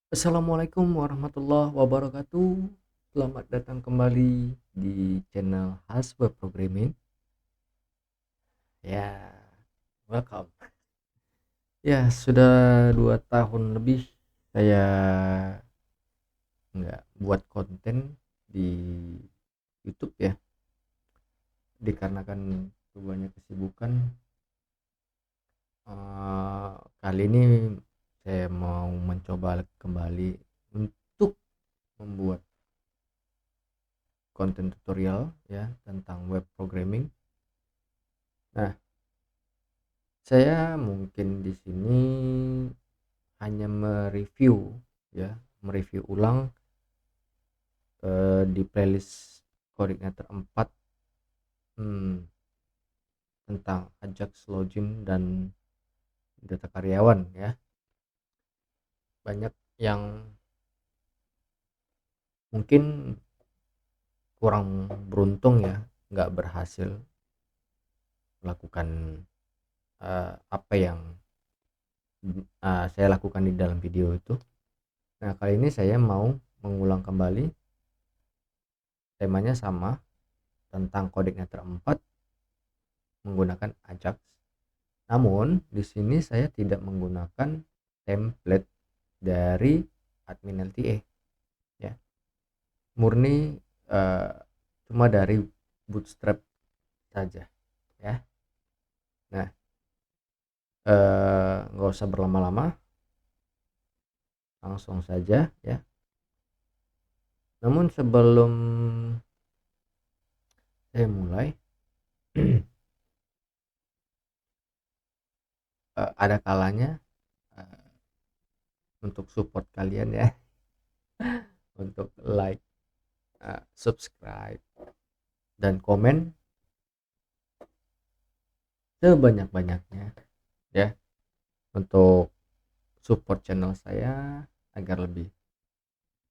Assalamualaikum warahmatullahi wabarakatuh. Selamat datang kembali di channel Has Web Programming. Ya, welcome. Ya, sudah 2 tahun lebih saya nggak buat konten di YouTube ya, dikarenakan banyak kesibukan. Kali ini saya mau mencoba kembali untuk membuat konten tutorial ya tentang web programming. Nah, saya mungkin di sini hanya mereview ulang di playlist Coordinator 4 hmm, tentang Ajax login dan data karyawan ya. Banyak yang mungkin kurang beruntung ya, nggak berhasil melakukan apa yang saya lakukan di dalam video itu. Nah, kali ini saya mau mengulang kembali, temanya sama, tentang Coordinator 4 menggunakan Ajax. Namun di sini saya tidak menggunakan template dari admin LTA ya. Murni eh, cuma dari Bootstrap saja ya. Nah, nggak usah berlama-lama, langsung saja ya. Namun sebelum saya mulai ada kalanya eh, untuk support kalian ya, untuk like, subscribe, dan komen sebanyak-banyaknya ya, untuk support channel saya agar lebih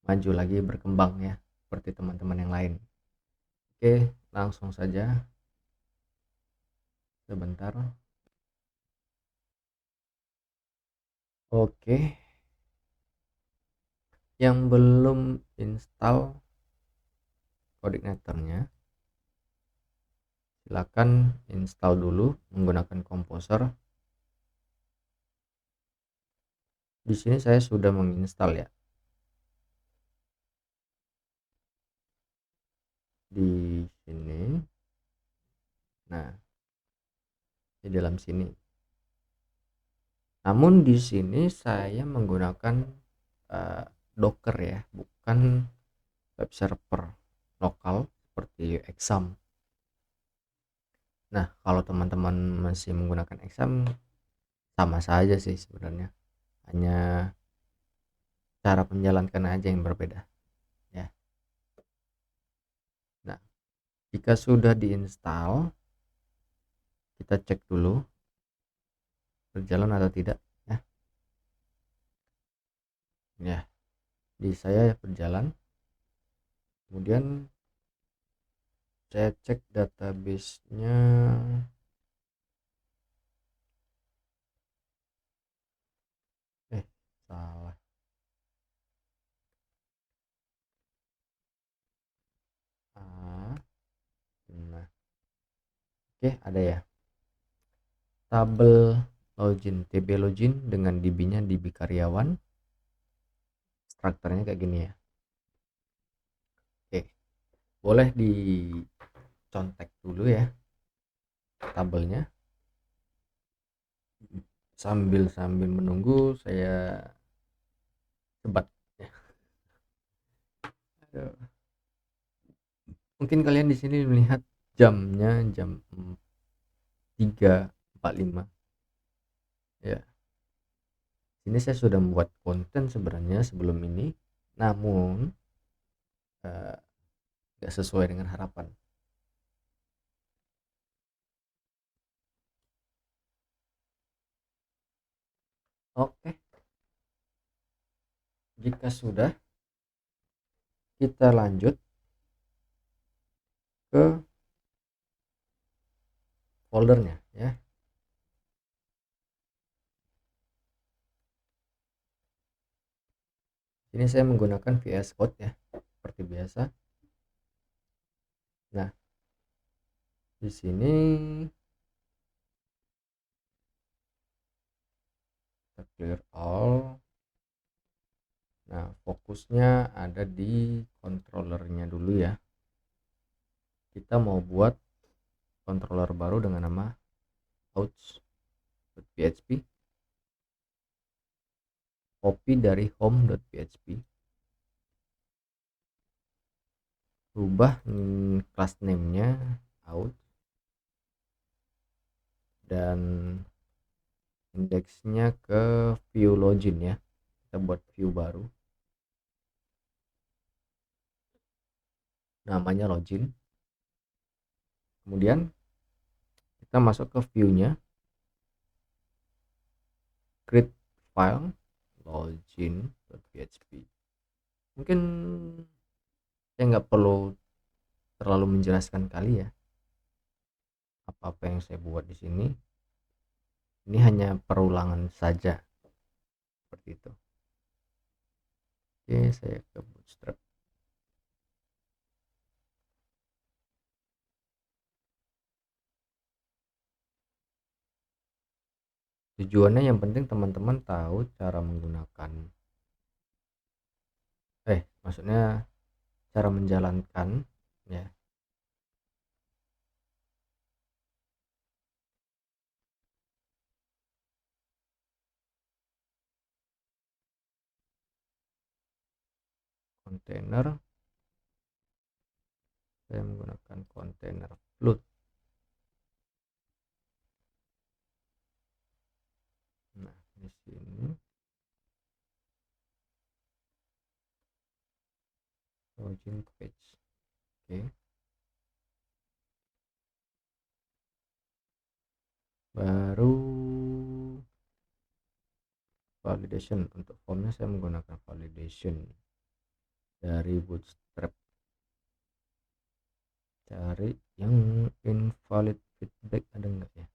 maju lagi, berkembang ya, seperti teman-teman yang lain. Oke, langsung saja. Sebentar. Oke, yang belum install koordinatornya, silakan install dulu menggunakan Composer. Di sini saya sudah menginstal ya, di sini. Nah, di dalam sini. Namun di sini saya menggunakan Docker ya, bukan web server lokal seperti Exam. Nah, kalau teman-teman masih menggunakan Exam, sama saja sih sebenarnya, hanya cara menjalankan aja yang berbeda ya. Nah, jika sudah diinstal, kita cek dulu berjalan atau tidak ya. Ya, di saya berjalan. Kemudian saya cek database-nya. Salah. Nah, oke, ada ya, tabel login, TB login dengan DB-nya DB karyawan. Strukturnya kayak gini ya. Oke, boleh dicontek dulu ya tabelnya. Sambil menunggu saya sebat ya. Mungkin kalian di sini melihat jamnya jam 3.45 ya. Ini saya sudah membuat konten sebenarnya sebelum ini, namun gak sesuai dengan harapan. Oke, jika sudah, kita lanjut ke foldernya ya. Ini saya menggunakan VS Code ya, seperti biasa. Nah, di sini kita clear all. Nah, fokusnya ada di controllernya dulu ya. Kita mau buat controller baru dengan nama ouch.php, copy dari home.php, rubah class name-nya out, dan indeksnya ke view login ya. Kita buat view baru, namanya login. Kemudian kita masuk ke view-nya, create file login.php. Mungkin saya nggak perlu terlalu menjelaskan kali ya apa-apa yang saya buat di sini. Ini hanya perulangan saja, seperti itu. Oke, saya ke Bootstrap. Tujuannya yang penting teman-teman tahu cara menggunakan, maksudnya cara menjalankan ya. Kontainer, saya menggunakan kontainer float. Nah, di sini login page. Oke. Baru validation. Untuk formnya saya menggunakan validation dari Bootstrap. Cari yang invalid feedback, ada enggak ya?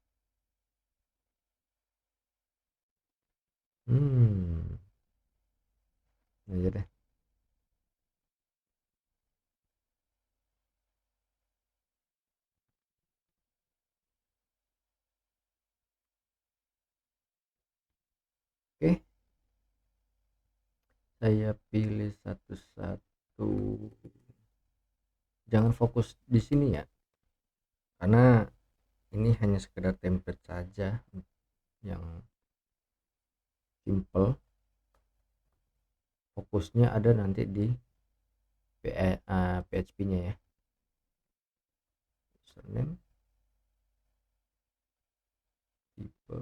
Aja deh. Oke, saya pilih satu-satu. Jangan fokus di sini ya, karena ini hanya sekedar template saja yang simple. Fokusnya ada nanti di PHP-nya ya. Username, tipe,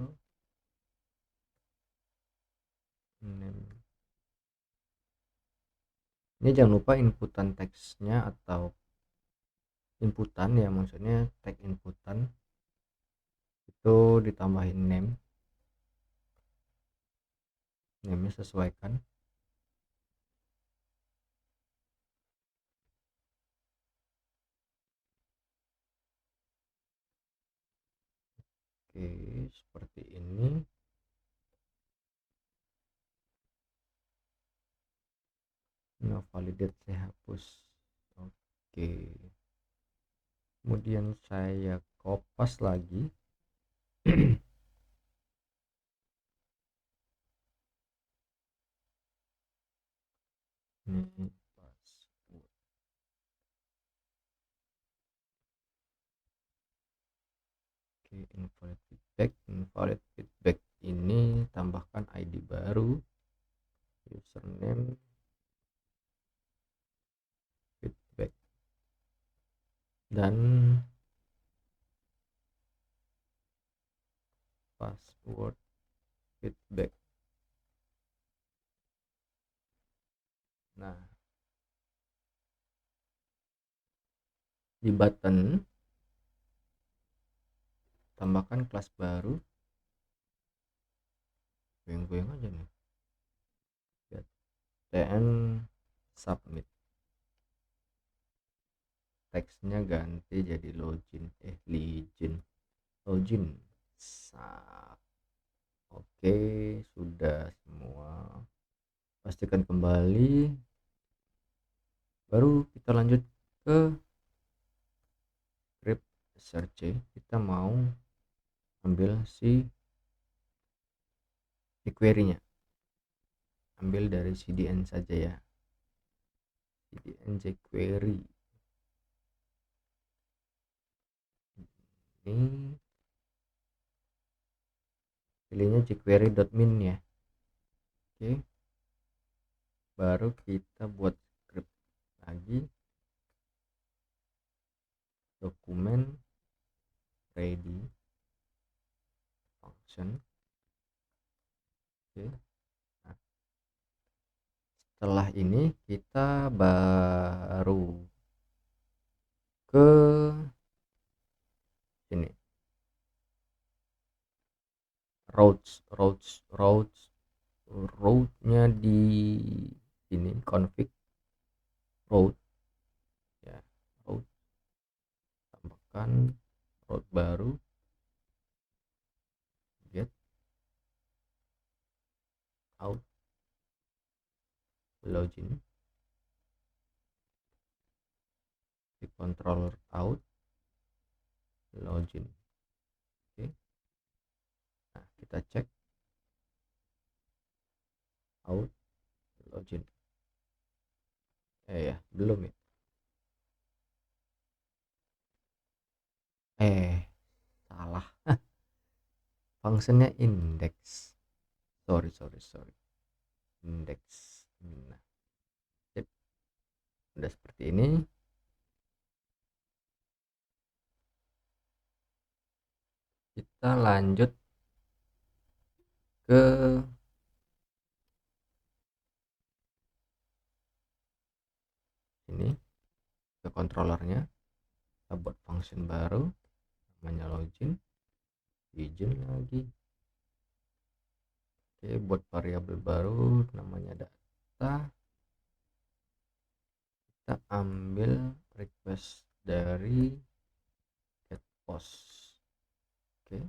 name. Ini jangan lupa inputan teksnya atau inputan ya, maksudnya tag inputan itu ditambahin name-nya sesuaikan. Oke, seperti ini. No validate, saya hapus. Oke, kemudian saya kopas lagi. Ini password. Oke, invalid feedback ini tambahkan ID baru, username feedback, dan password feedback. Nah, di button tambahkan kelas baru, goyang-goyang aja nih, tn submit. Teksnya ganti jadi login. Oke, sudah semua. pastikan kembali, baru kita lanjut ke script search. Kita mau ambil si jQuery nya, ambil dari CDN saja ya, CDN jQuery ini, pilihnya jQuery.min ya. Oke, baru kita buat script lagi, dokumen ready function. Oke, nah, setelah ini kita baru ke sini, route-nya di ini config route ya, route, tambahkan route baru, get out login, di controller out login. Oke, nah kita cek out login, ya belum ya, salah. Fungsinya index, sorry index. Nah, udah seperti ini. Kita lanjut ke ini, ke controllernya. Kita buat function baru namanya login, izin lagi. Oke, buat variabel baru namanya data. Kita ambil request dari get post. Oke,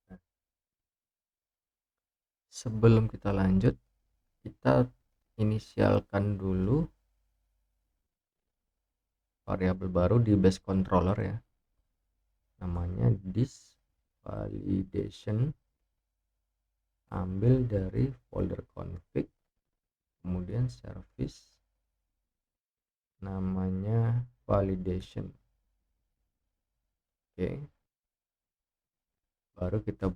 nah, sebelum kita lanjut, kita inisialkan dulu variabel baru di base controller ya, namanya this validation. Ambil dari folder config, kemudian service namanya validation. Oke, baru kita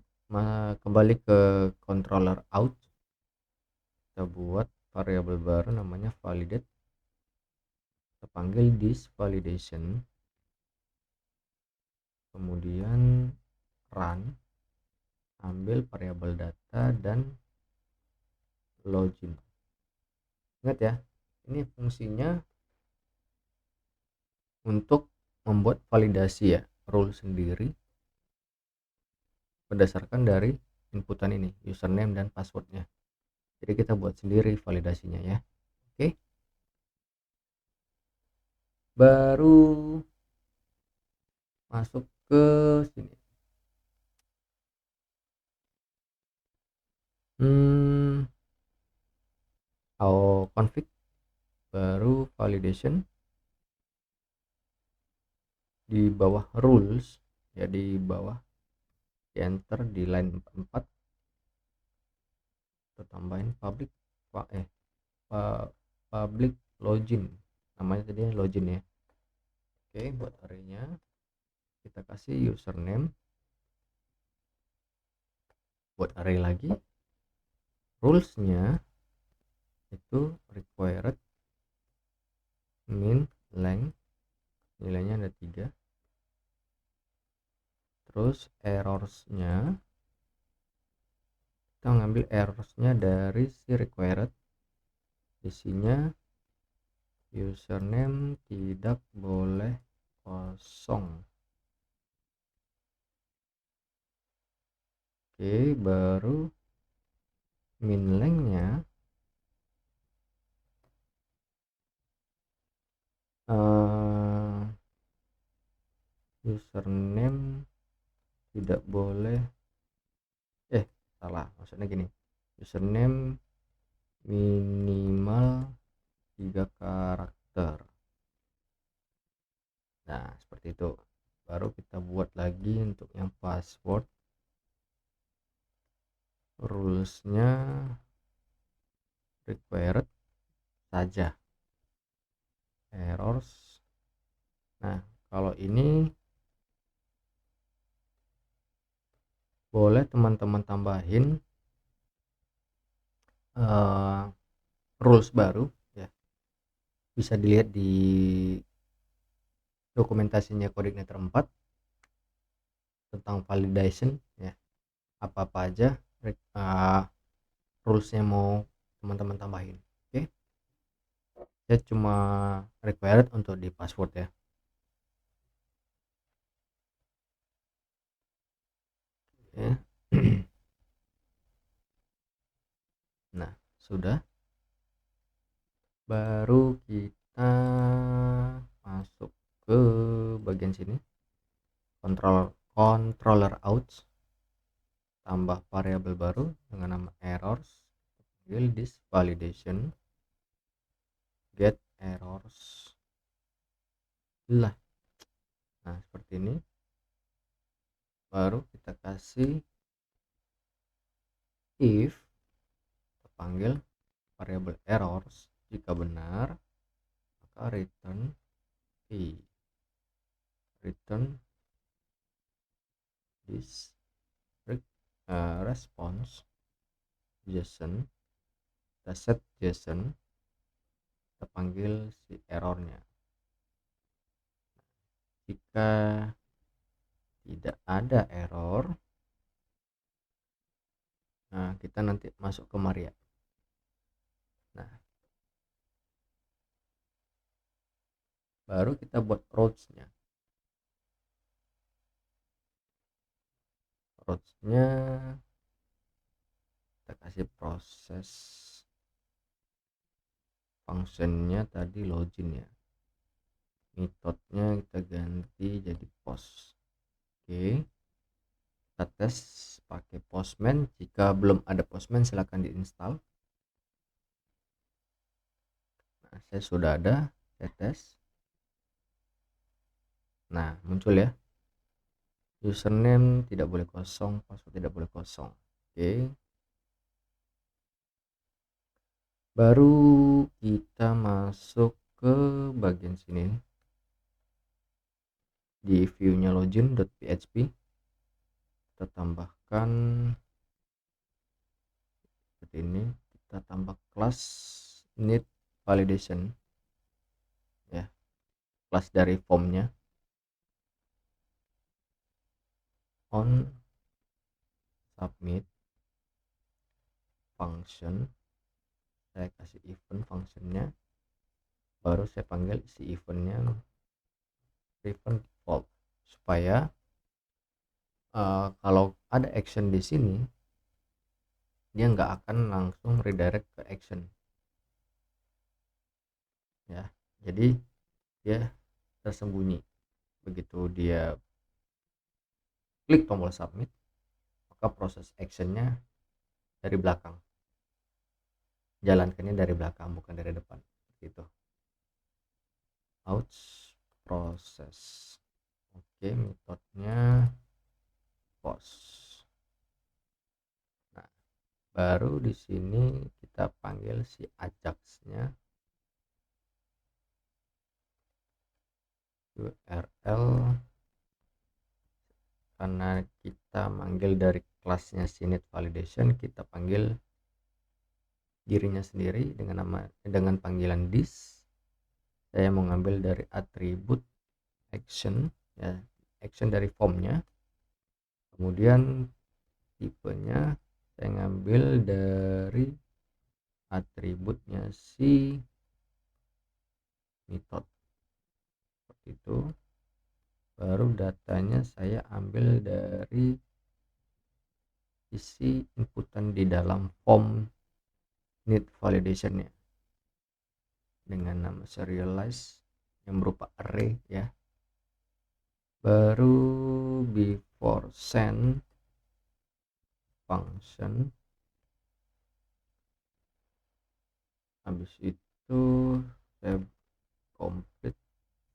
kembali ke controller out, kita buat variabel baru namanya validate, kita panggil this validation, kemudian run, ambil variabel data dan login. Ingat ya, ini fungsinya untuk membuat validasi ya, rule sendiri berdasarkan dari inputan ini, username dan passwordnya. Jadi kita buat sendiri validasinya ya. Oke, baru masuk ke sini. Config, baru validation, di bawah rules ya, di bawah, di enter di line 4 kita tambahin public login, namanya tadi login ya. Oke, buat arraynya kita kasih username, buat array lagi, rulesnya itu required min length, nilainya ada 3. Terus errorsnya kita ngambil errorsnya dari si required, isinya username tidak boleh kosong. Oke, baru min length-nya username tidak boleh, salah, maksudnya gini, username minimal 3 karakter. Nah, seperti itu. Baru kita buat lagi untuk yang password. Rulesnya required saja. Errors. Nah, kalau ini boleh teman-teman tambahin rules baru ya. Bisa dilihat di dokumentasinya Coordinator 4 tentang validation ya. Apa-apa aja rulesnya mau teman-teman tambahin. Oke. Saya cuma required untuk di password ya. Oke. Nah, sudah. Baru kita masuk ke bagian sini. Controller out, tambah variabel baru dengan nama errors, panggil this validation get errors lah. Nah, seperti ini. Baru kita kasih if, kita panggil variabel errors, jika benar maka return this response JSON. Kita set JSON, kita panggil si errornya. Jika tidak ada error, nah kita nanti masuk ke Maria. Nah, baru kita buat routes-nya. Routes-nya kita kasih proses functionnya tadi login ya. Metodenya kita ganti jadi post. Oke, kita tes pakai Postman. Jika belum ada Postman silahkan diinstal. Nah, saya sudah ada, saya tes. Nah, muncul ya, username tidak boleh kosong, password tidak boleh kosong. Oke, baru kita masuk ke bagian sini di view-nya login.php. Kita tambahkan seperti ini, kita tambah kelas need validation ya, kelas dari formnya. On submit function, saya kasih event functionnya, baru saya panggil si eventnya event default, supaya kalau ada action di sini dia nggak akan langsung redirect ke action ya, jadi dia tersembunyi. Begitu dia klik tombol submit, maka proses actionnya dari belakang, jalankannya dari belakang bukan dari depan gitu. Ouch, proses. Oke, metodenya post. Nah, baru di sini kita panggil si ajax-nya URL, karena kita manggil dari kelasnya sinit validation, kita panggil dirinya sendiri dengan panggilan this. Saya mau ngambil dari atribut action ya, action dari formnya. Kemudian tipenya saya ngambil dari atributnya si method seperti itu. Baru datanya saya ambil dari isi inputan di dalam form need validation-nya dengan nama serialize yang berupa array ya. Baru before send function Habis itu saya complete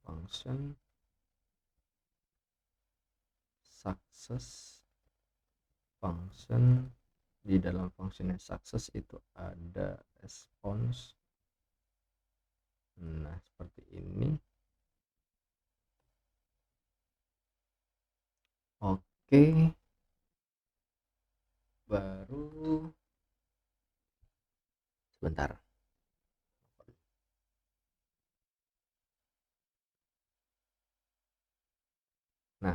function success function. Di dalam functionnya success itu ada response. Nah, seperti ini. Oke, baru sebentar. Nah,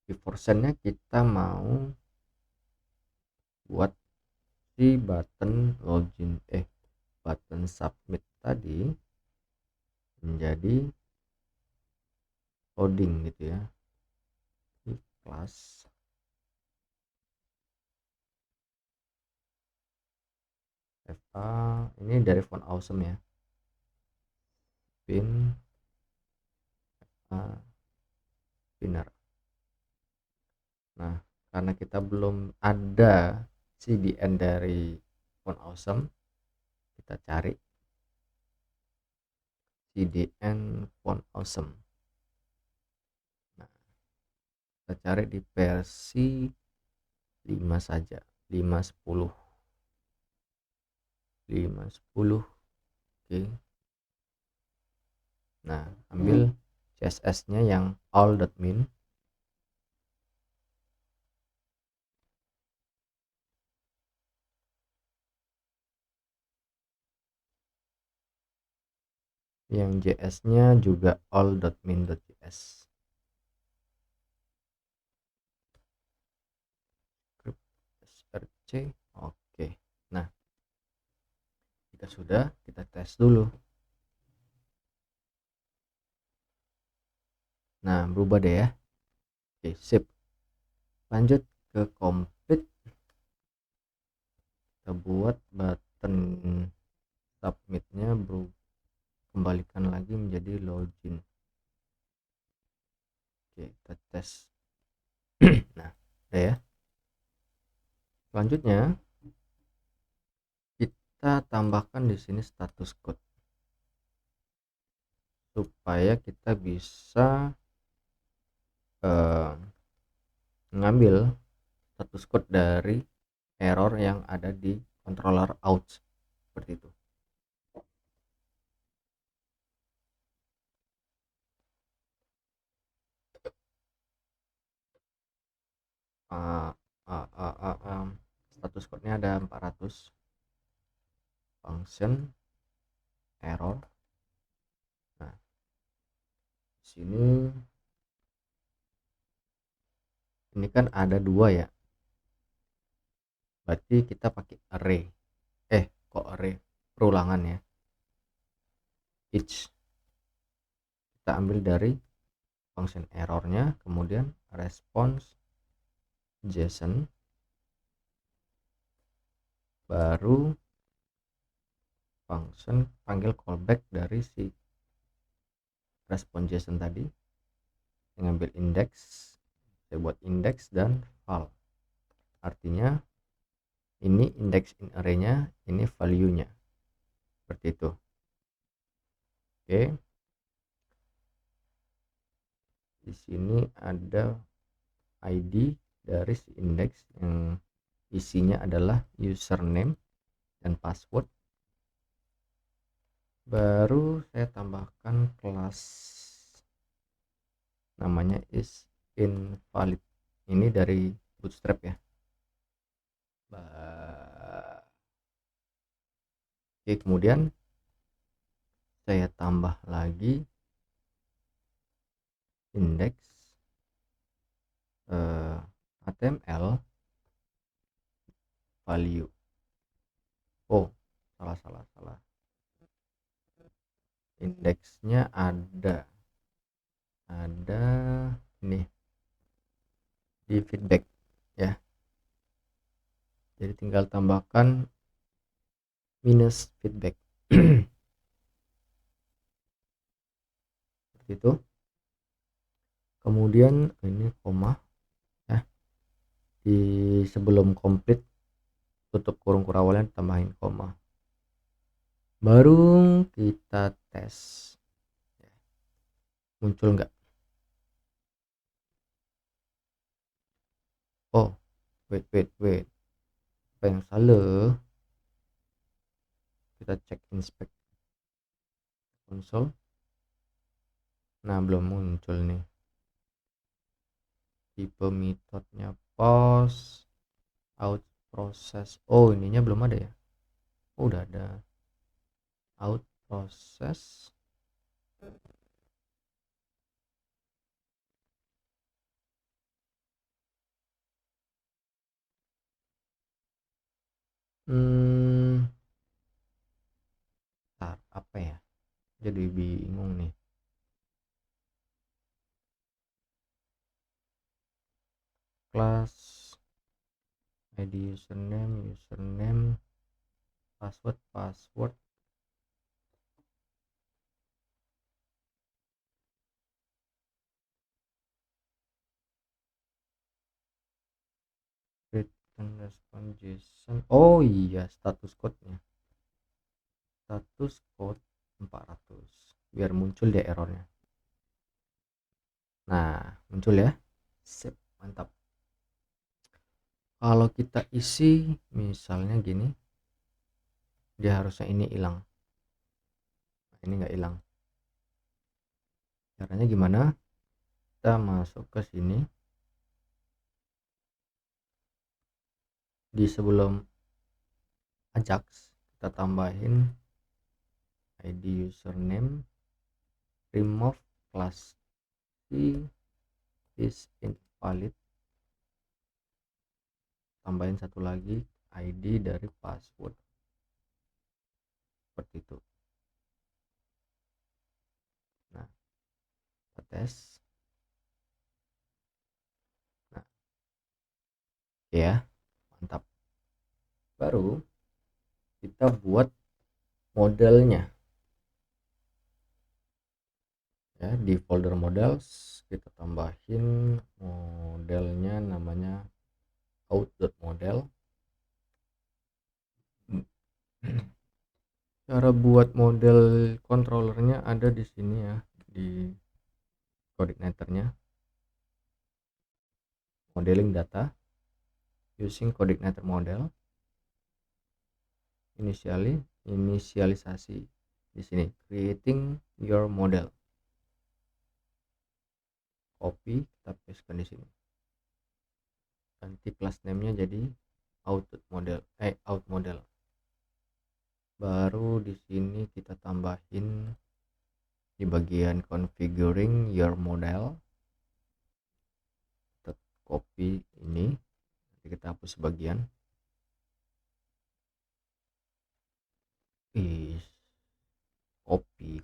before send-nya kita mau buat si button login button submit tadi menjadi loading gitu ya. Di kelas FA ini dari font awesome ya. Pin pinner. Nah, karena kita belum ada CDN dari font awesome, kita cari CDN font awesome. Nah, kita cari di versi 5 saja, 5.10. Oke. Nah, ambil CSS-nya yang all.min. Yang JS-nya juga all.min.js. src. Oke. Nah, jika sudah, kita tes dulu. Nah, berubah deh ya. Oke, sip. Lanjut ke complete. Kita buat button submitnya kembalikan lagi menjadi login. Oke, kita tes. Nah, udah ya. Selanjutnya kita tambahkan di sini status code supaya kita bisa mengambil status code dari error yang ada di controller out seperti itu. Status code-nya ada 400. Function error. Nah, di sini ini kan ada 2 ya. Berarti kita pakai array. Kok array? Perulangan ya. Each. Kita ambil dari function errornya, kemudian response JSON, baru function panggil callback dari si response JSON tadi, mengambil index. Saya buat index dan val. Artinya ini index in array-nya, ini value-nya. Seperti itu. Oke. Di sini ada ID dari si index yang isinya adalah username dan password. Baru saya tambahkan kelas namanya is invalid. Ini dari Bootstrap ya. Oke, kemudian saya tambah lagi index HTML value. Oh, salah. Indeksnya ada nih di feedback ya. Jadi tinggal tambahkan minus feedback. Seperti itu. Kemudian ini koma ya. Di sebelum complete tutup kurung kurawalnya tambahin koma. baru kita tes muncul nggak. Oh, wait, apa yang salah, kita cek inspect console. Nah, belum muncul nih tipe metodenya pause out process. Oh, ininya belum ada ya. Oh, udah ada out process. Apa ya, jadi bingung nih. Class id username password return response JSON. Oh iya, status code 400 biar muncul deh errornya. Nah, muncul ya. Sip, mantap. Kalau kita isi misalnya gini, dia harusnya ini hilang. Nah, ini nggak hilang. Caranya gimana? Kita masuk ke sini, di sebelum Ajax kita tambahin id username, remove class C is invalid, tambahin satu lagi id dari password, seperti itu. Nah, kita tes. Nah, ya, mantap. Baru kita buat modelnya ya. Di folder models kita tambahin modelnya, namanya out.model. Cara buat model controllernya ada di sini ya, di coordinatornya. Modeling data using coordinator model, inisialisasi di sini, creating your model. Copy, kita paste di sini. Ganti class name-nya jadi out model. Baru di sini kita tambahin di bagian configuring your model. Kita copy ini, nanti kita hapus sebagian.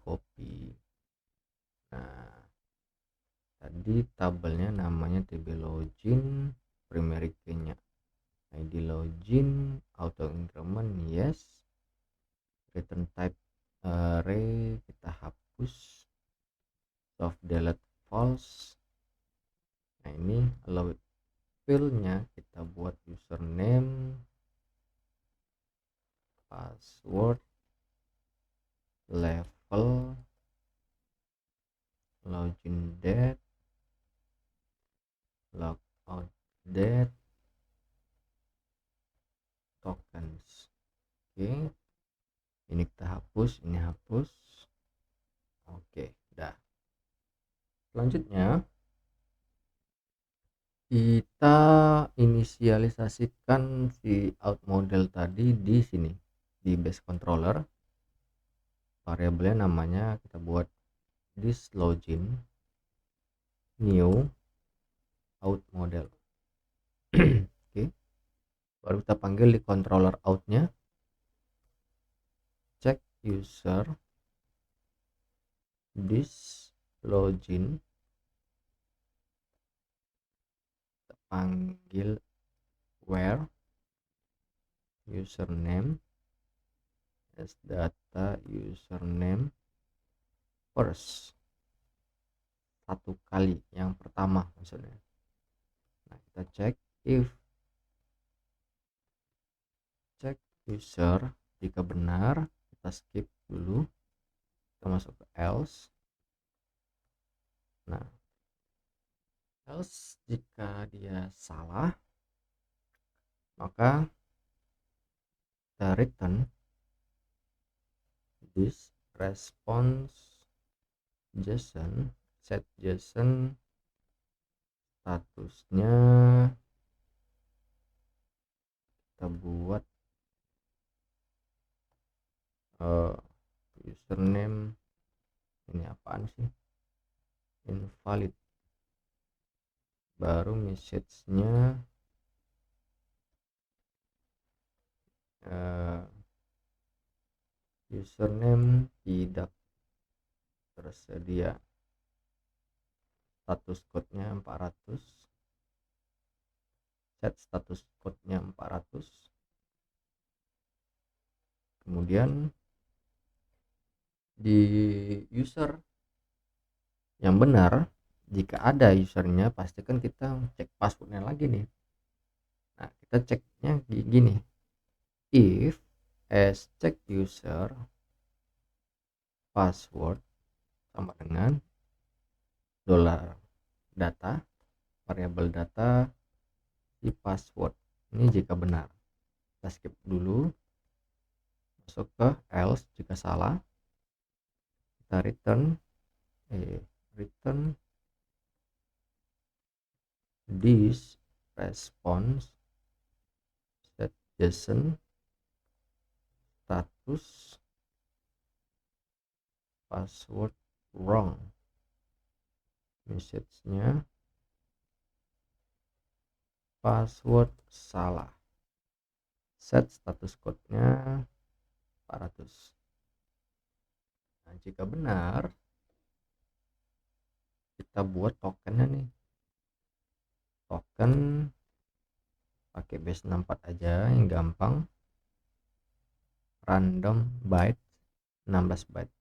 Copy. Nah, tadi tabelnya namanya tb login, primary key-nya id login, auto increment yes, return type array kita hapus, soft delete false. Nah, ini allow field-nya kita buat username, password, level, login date, logout date, tokens. Oke, ini kita hapus, ini hapus. Oke, udah. Selanjutnya kita inisialisasikan si out model tadi di sini, di base controller. Variabelnya namanya kita buat this login new out model. Oke, baru kita panggil di controller outnya, check user this login, kita panggil where username as data username first, satu kali yang pertama maksudnya. Nah, kita cek if check user, jika benar kita skip dulu, kita masuk ke else. Nah, else jika dia salah, maka kita return this response JSON, set JSON, statusnya kita buat username, ini apaan sih, invalid, baru message-nya username tidak tersedia, status code-nya 400, set status code-nya 400. Kemudian di user yang benar, jika ada usernya pastikan kita cek passwordnya lagi nih. Nah, kita ceknya gini, if as check user password sama dengan $data, variabel data di password. Ini jika benar. Kita skip dulu, masuk ke else. Jika salah, kita return this response set JSON status password wrong, message-nya password salah, set status code-nya 400. Nah, jika benar, kita buat tokennya nih, token pakai base 64 aja yang gampang, random byte 16 byte.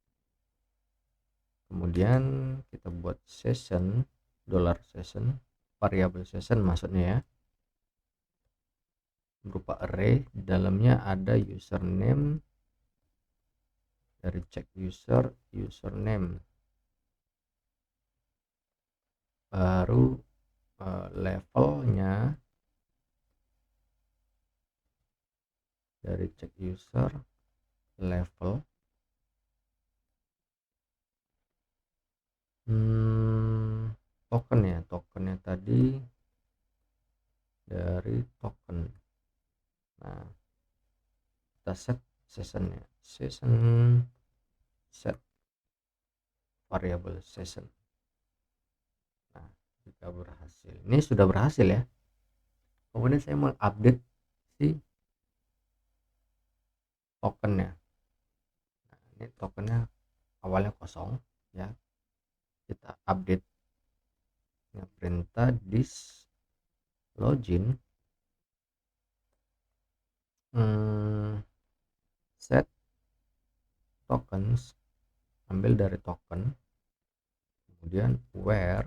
Kemudian kita buat session, $session, variabel session maksudnya ya, berupa array. Di dalamnya ada username, dari check user, username, baru levelnya dari check user, level, token ya, tokennya tadi dari token. Nah, kita set sessionnya, session set variable session. Nah, jika berhasil, ini sudah berhasil ya. Kemudian saya mau update si tokennya. Nah, ini tokennya awalnya kosong ya, kita update nya, perintah this login set tokens, ambil dari token, kemudian where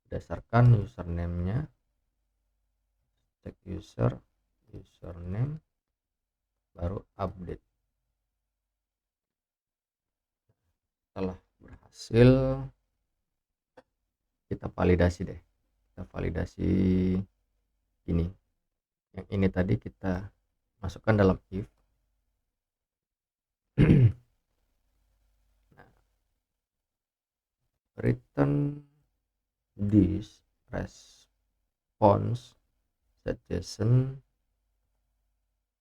berdasarkan username-nya, check user, username, baru update. Setelah berhasil, kita validasi deh, kita validasi ini, yang ini tadi kita masukkan dalam if. Nah, return this response set JSON,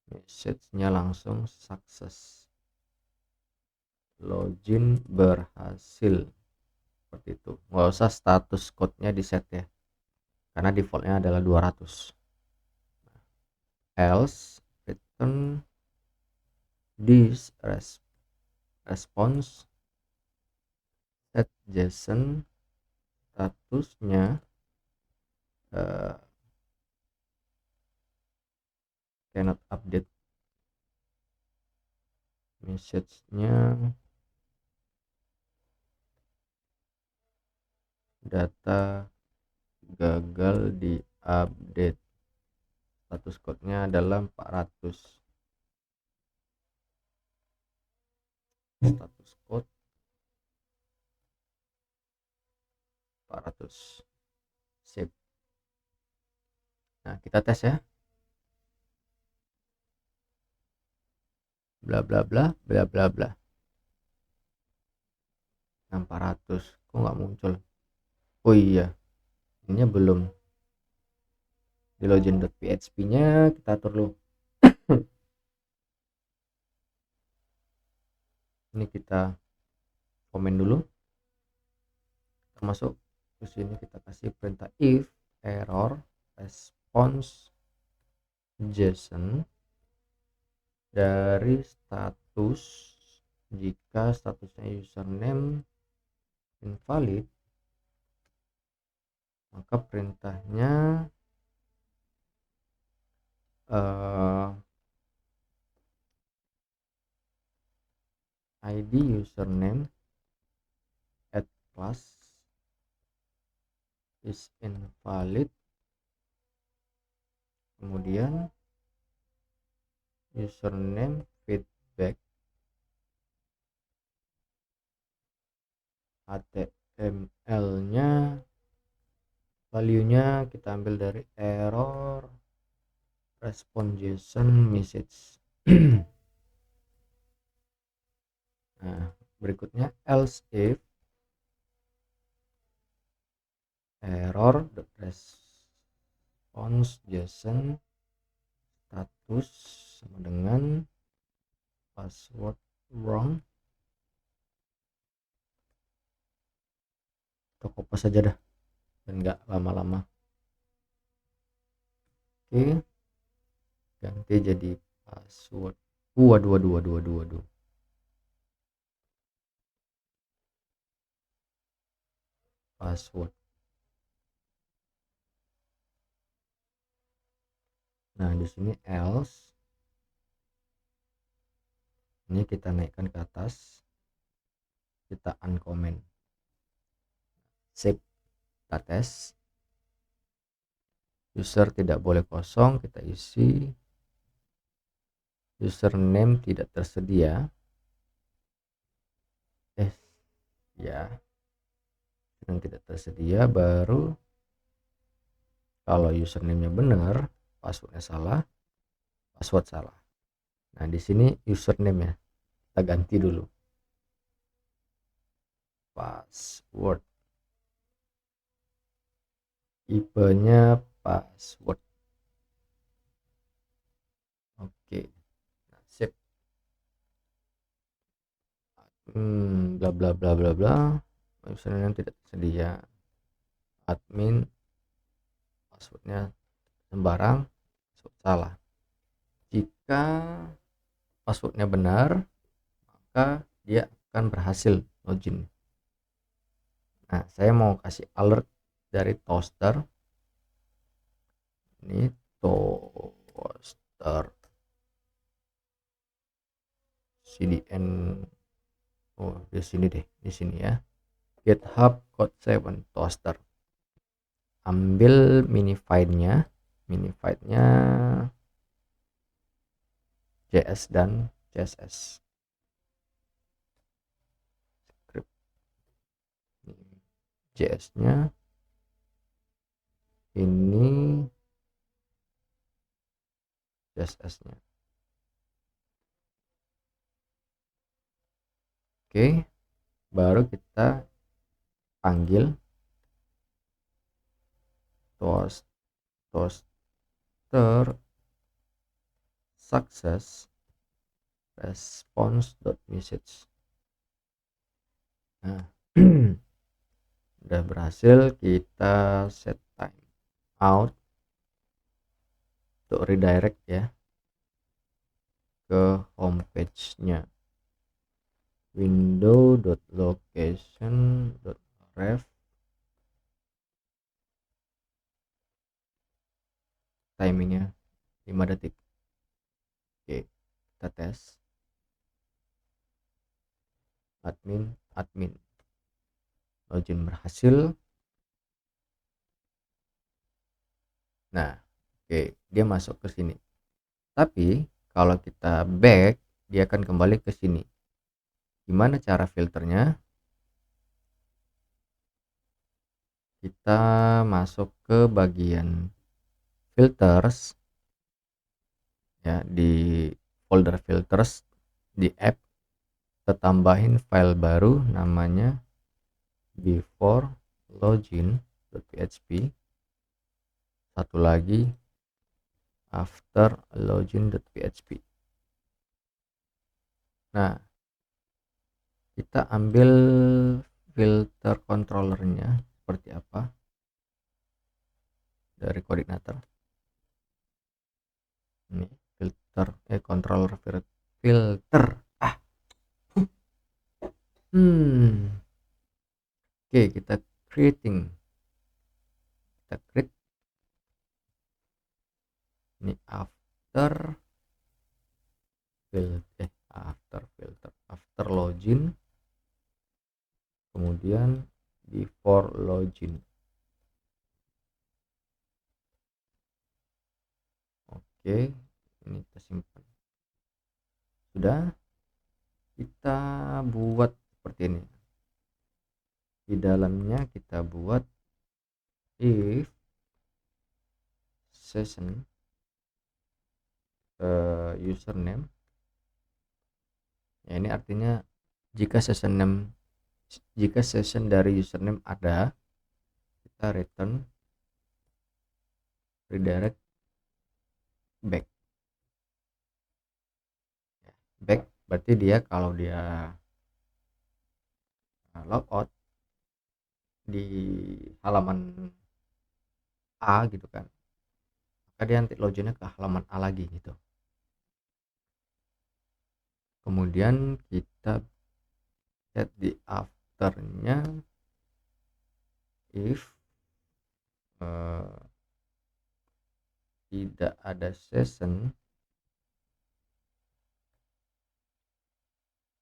message-nya langsung sukses, login berhasil, seperti itu. Nggak usah status code-nya di set ya, karena defaultnya adalah 200. Else return this response set JSON, statusnya cannot update, message-nya data gagal di update, status code-nya adalah 400. status code 400. Sip. Nah, kita tes ya. Bla bla bla bla bla bla. 400 kok nggak muncul. Oh iya, ini belum di login.php nya kita atur dulu. Ini kita komen dulu, termasuk ke sini kita kasih perintah if error response JSON dari status, jika statusnya username invalid, maka perintahnya ID username at class is invalid, kemudian username feedback HTML nya value nya kita ambil dari error response JSON message. Nah, berikutnya else if error response JSON status sama dengan password wrong. Kita copy saja dah dan nggak lama-lama. Oke, ganti jadi password. Waduh. Password. Nah, di sini else. Ini kita naikkan ke atas. Kita uncomment. Save. Kita tes. User tidak boleh kosong, kita isi. Username tidak tersedia. Ya. Yang tidak tersedia, baru kalau username-nya benar, passwordnya salah, password salah. Nah, di sini username ya, kita ganti dulu. Password. Tipenya password. Oke. Nah, sip. Bla bla bla bla bla. Username tidak tersedia. Admin passwordnya sembarang, password salah. Jika passwordnya benar, maka dia akan berhasil login. Nah, saya mau kasih alert dari toaster. Ini toaster cdn. Oh, di sini deh, di sini ya. GitHub code 7 toaster. Ambil minifile-nya JS dan CSS. Script. JS-nya ini, CSS-nya. Oke, baru kita panggil toaster success response.message. Nah, udah berhasil. Kita set time out untuk redirect ya ke homepage-nya. Window.location.ref timingnya 5 detik. Oke, kita tes. Admin login berhasil. Nah, oke, dia masuk ke sini. Tapi kalau kita back, dia akan kembali ke sini. Gimana cara filternya? Kita masuk ke bagian filters ya, di folder filters di app, kita tambahin file baru namanya before login.php, satu lagi after login.php. Nah, kita ambil filter controllernya seperti apa dari koordinator. Ini filter controller filter. Oke, kita create ini after login, kemudian before login. Oke, ini kita simpan. Sudah, kita buat seperti ini. Di dalamnya kita buat if session username. Ya, ini artinya jika session dari username ada, kita return redirect back. Back berarti dia kalau dia logout di halaman A gitu kan, maka dia nanti loginnya ke halaman A lagi gitu. Kemudian kita set di afternya if tidak ada session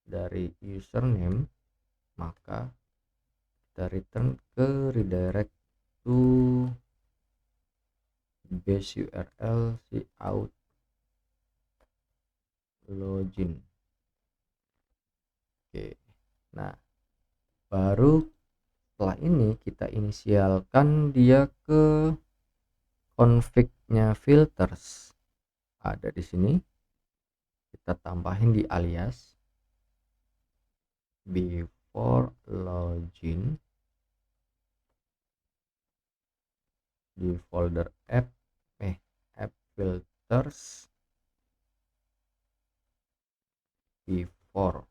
dari username, maka kita return ke redirect to base URL si out login. Oke, nah baru setelah ini kita inisialkan dia ke config-nya filters, ada di sini. Kita tambahin di alias before login di folder app filters before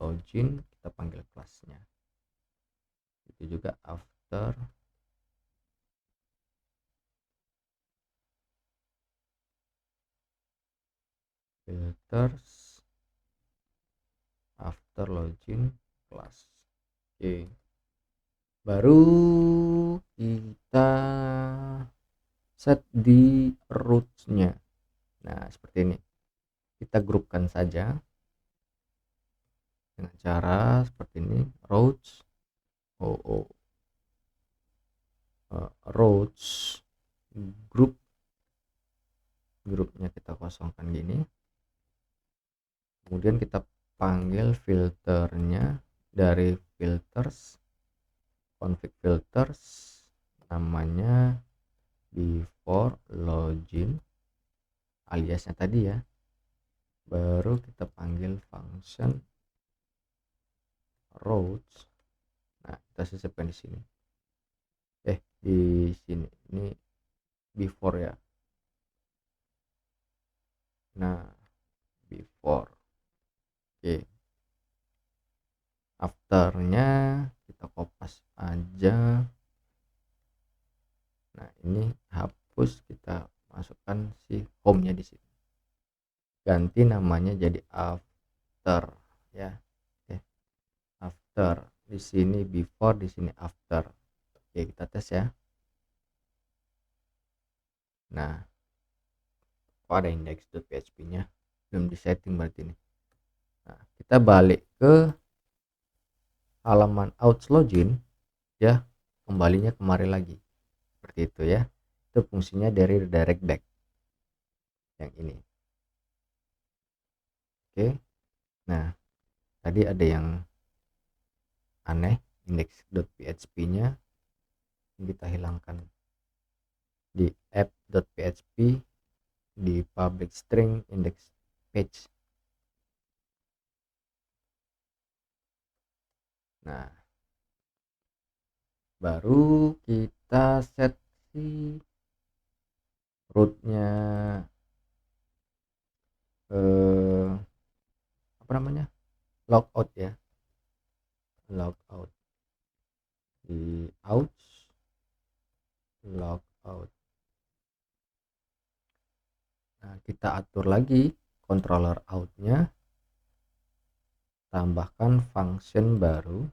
login, kita panggil kelasnya. Itu juga after filters after login class. Oke, baru kita set di rootnya. Nah, seperti ini. Kita grupkan saja dengan cara seperti ini. Routes routes grupnya kita kosongkan gini. Kemudian kita panggil filternya dari filters, config filters, namanya before login, aliasnya tadi ya. Baru kita panggil function routes. Nah, kita sisipkan di sini. Di sini ini before ya. Nah, before. Oke. Afternya kita kopas aja. Nah, ini hapus, kita masukkan si home-nya di sini. Ganti namanya jadi after ya. Oke. After. Di sini before, di sini after. Oke, kita tes ya. Nah, kok ada index.php-nya belum disetting berarti ini. Nah, kita balik ke halaman outs login ya, kembalinya kemari lagi seperti itu ya. Itu fungsinya dari redirect back yang ini. Oke, nah tadi ada yang aneh, index.php nya kita hilangkan di app.php di public string index page. Nah, baru kita set si rootnya apa namanya, logout ya, logout di ouch logout. Nah, kita atur lagi controller outnya, tambahkan function baru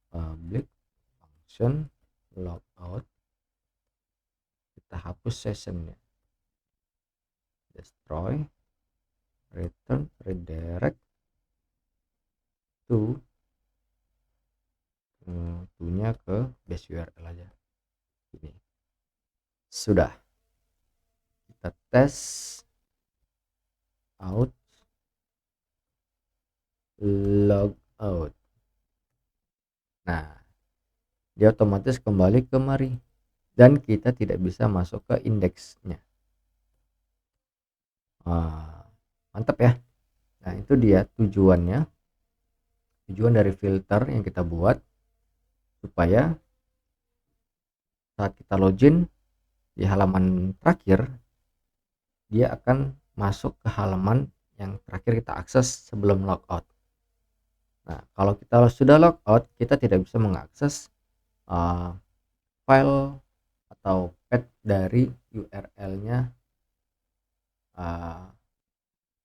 public function logout, kita hapus sessionnya, destroy, return, redirect to nya ke base URL aja. Ini sudah, kita tes out logout. Nah, dia otomatis kembali kemari dan kita tidak bisa masuk ke indeksnya. Mantap ya. Nah, itu dia tujuan dari filter yang kita buat, supaya saat kita login di halaman terakhir, dia akan masuk ke halaman yang terakhir kita akses sebelum logout. Nah, kalau kita sudah logout, kita tidak bisa mengakses file atau path dari URL-nya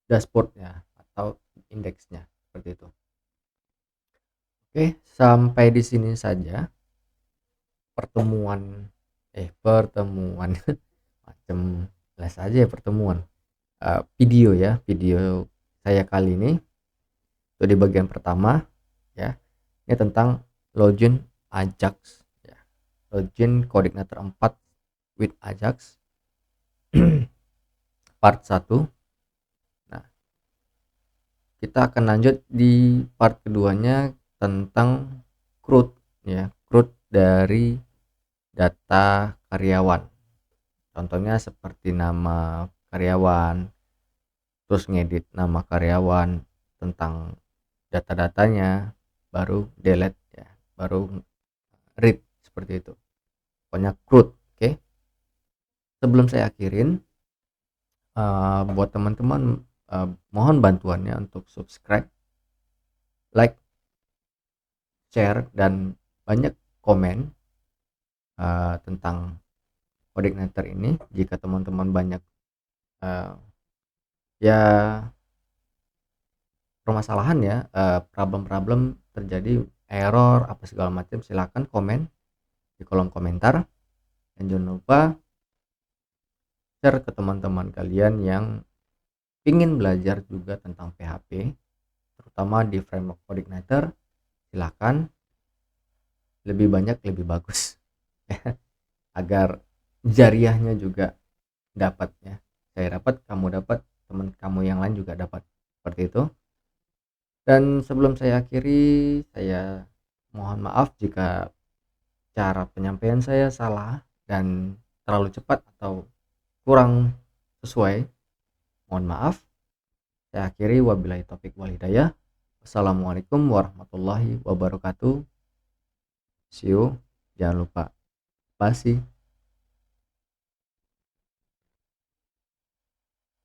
dashboardnya atau indeksnya, seperti itu. Oke, sampai di sini saja pertemuan macam les aja ya, pertemuan video saya kali ini. Itu di bagian pertama ya, ini tentang login Ajax ya, login coordinator 4 with Ajax part 1. Nah, kita akan lanjut di part keduanya tentang CRUD ya, CRUD dari data karyawan. Contohnya seperti nama karyawan, terus ngedit nama karyawan, tentang data-datanya, baru delete ya, baru read, seperti itu. Pokoknya CRUD. Oke. Sebelum saya akhirin, buat teman-teman mohon bantuannya untuk subscribe, like, share, dan banyak komen tentang coordinator ini. Jika teman-teman banyak ya permasalahan ya, problem-problem terjadi, error apa segala macam, silahkan komen di kolom komentar, dan jangan lupa share ke teman-teman kalian yang ingin belajar juga tentang PHP, terutama di framework coordinator. Silahkan, lebih banyak lebih bagus agar jariahnya juga dapat ya, saya dapat, kamu dapat, teman kamu yang lain juga dapat, seperti itu. Dan sebelum saya akhiri, saya mohon maaf jika cara penyampaian saya salah dan terlalu cepat atau kurang sesuai. Mohon maaf. Saya akhiri, wabillahi taufik wal hidayah. Wassalamualaikum warahmatullahi wabarakatuh. See you. Jangan lupa spasi.